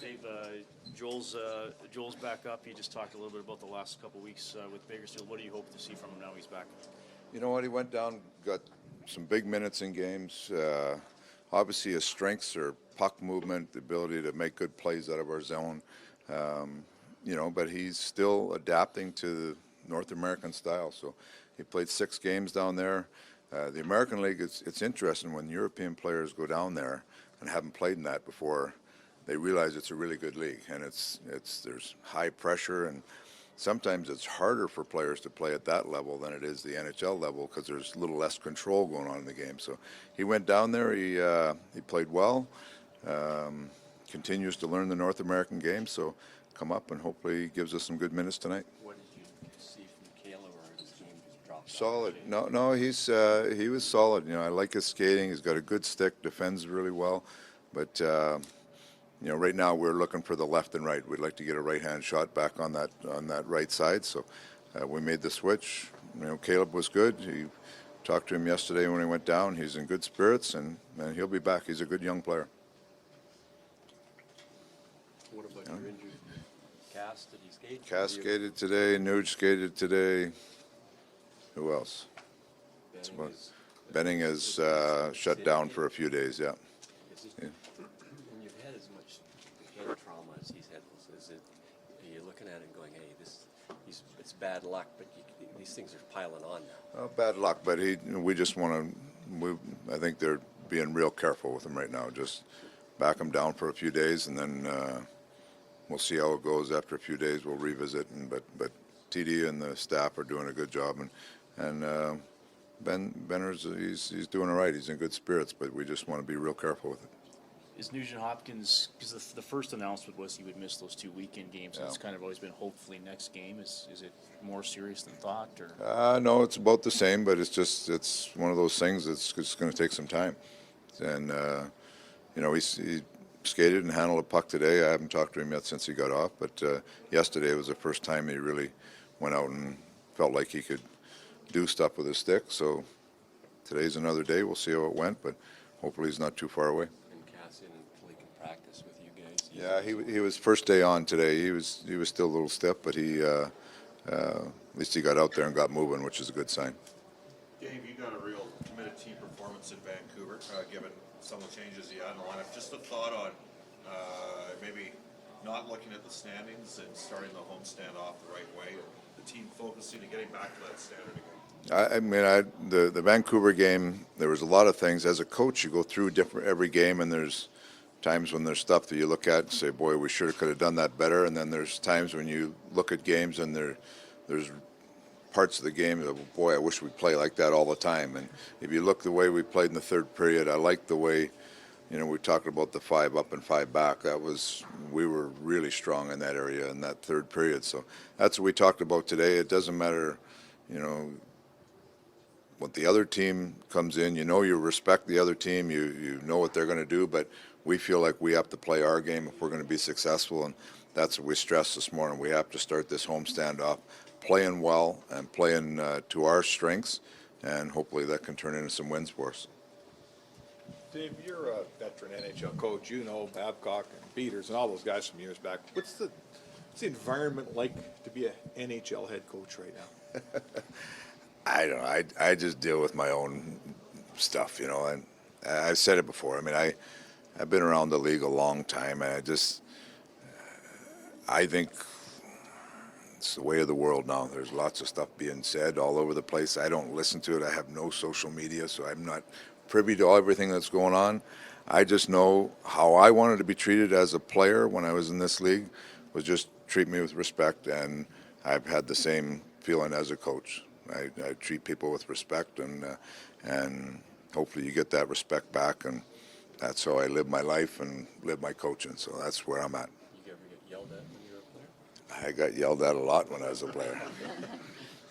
Dave, Joel's back up. You just talked a little bit about the last couple of weeks with Bakersfield. What do you hope to see from him now he's back? You know what? He went down, got some big minutes in games. Obviously, his strengths are puck movement, the ability to make good plays out of our zone. But he's still adapting to the North American style. So he played 6 games down there. The American League, it's interesting when European players go down there and haven't played in that before. They realize it's a really good league, and there's high pressure, and sometimes it's harder for players to play at that level than it is the NHL level because there's a little less control going on in the game. So he went down there. He played well. Continues to learn the North American game. So come up and hopefully gives us some good minutes tonight. What did you see from Kayla, or his game just dropped? Solid. No, he was solid. I like his skating. He's got a good stick. Defends really well, but. Right now we're looking for the left and right. We'd like to get a right-hand shot back on that right side. So we made the switch. Caleb was good. He talked to him yesterday when he went down. He's in good spirits, and he'll be back. He's a good young player. What about your injury? Cass, did he skate? Cass skated today. Nuge skated today. Who else? Benning is shut down for a few days. Yeah. Trauma as he's had, are you looking at it and going, hey, it's bad luck, but these things are piling on now? Bad luck, but we just want to. I think they're being real careful with him right now. Just back him down for a few days, and then we'll see how it goes. After a few days, we'll revisit. But TD and the staff are doing a good job, and Benner's he's doing all right. He's in good spirits, but we just want to be real careful with it. Is Nugent Hopkins, because the first announcement was he would miss those 2 weekend games, and it's kind of always been hopefully next game. Is it more serious than thought? Or? No, it's about the same, but it's one of those things that's just going to take some time. And, he skated and handled a puck today. I haven't talked to him yet since he got off, but yesterday was the first time he really went out and felt like he could do stuff with his stick. So today's another day. We'll see how it went, but hopefully he's not too far away. Practice with you guys? Yeah, he was first day on today. He was still a little stiff, but at least he got out there and got moving, which is a good sign. Dave, you got a real committed team performance in Vancouver, given some of the changes you had in the lineup. Just a thought on maybe not looking at the standings and starting the homestand off the right way, and the team focusing and getting back to that standard again. The Vancouver game, there was a lot of things. As a coach, you go through every game, and there's times when there's stuff that you look at and say, boy, we should have could have done that better. And then there's times when you look at games and there's parts of the game that, boy, I wish we'd play like that all the time. And if you look the way we played in the third period, I like the way, we talked about the 5 up and 5 back. We were really strong in that area in that third period. So that's what we talked about today. It doesn't matter, what the other team comes in, you respect the other team, you know what they're going to do, but we feel like we have to play our game if we're going to be successful, and that's what we stressed this morning. We have to start this homestand off playing well and playing to our strengths, and hopefully that can turn into some wins for us. Dave, you're a veteran NHL coach. You know Babcock and Peters and all those guys from years back. What's the environment like to be an NHL head coach right now? I don't know. I just deal with my own stuff, and I've said it before. I've been around the league a long time, and I think it's the way of the world now. There's lots of stuff being said all over the place. I don't listen to it. I have no social media, so I'm not privy to everything that's going on. I just know how I wanted to be treated as a player when I was in this league was just treat me with respect, and I've had the same feeling as a coach. I treat people with respect, and hopefully you get that respect back, and that's how I live my life and live my coaching. So that's where I'm at. You ever get yelled at when you were a player? I got yelled at a lot when I was a player.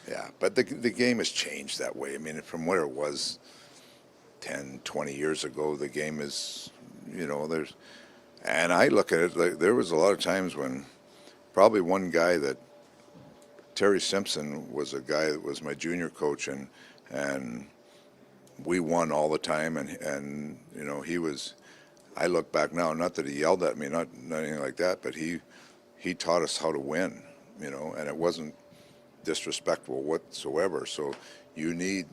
Yeah, but the game has changed that way. From where it was 10, 20 years ago, the game is, and I look at it like there was a lot of times when probably one guy that Terry Simpson was a guy that was my junior coach, and we won all the time, and he was I look back now, not that he yelled at me, not anything like that, but he taught us how to win, you know, and it wasn't disrespectful whatsoever. So you need,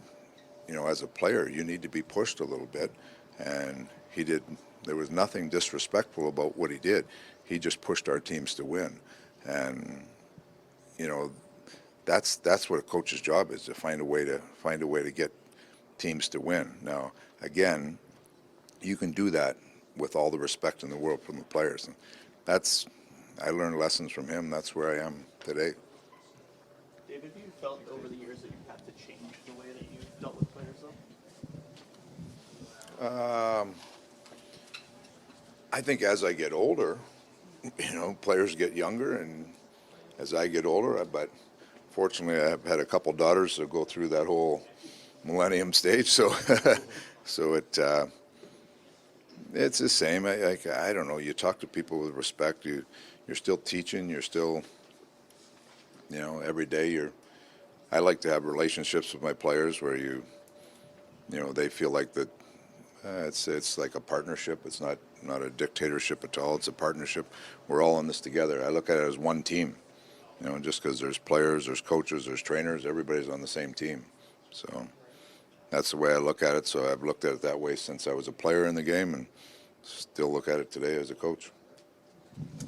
you know, as a player, you need to be pushed a little bit, and he did. There was nothing disrespectful about what he did. He just pushed our teams to win, and you know, that's what a coach's job is, to find a way to get teams to win. Now, again, you can do that with all the respect in the world from the players, and I learned lessons from him. That's where I am today. Dave, have you felt over the years that you've had to change the way that you've dealt with players, though? I think as I get older, you know, players get younger, and as I get older, but fortunately I've had a couple daughters that go through that whole millennium stage, so it's the same. I don't know. You talk to people with respect. You're still teaching. You're still, you know, every day I like to have relationships with my players where you know, they feel like that. It's like a partnership. It's not a dictatorship at all. It's a partnership. We're all in this together. I look at it as one team. You know, just because there's players, there's coaches, there's trainers, everybody's on the same team. So that's the way I look at it. So I've looked at it that way since I was a player in the game, and still look at it today as a coach.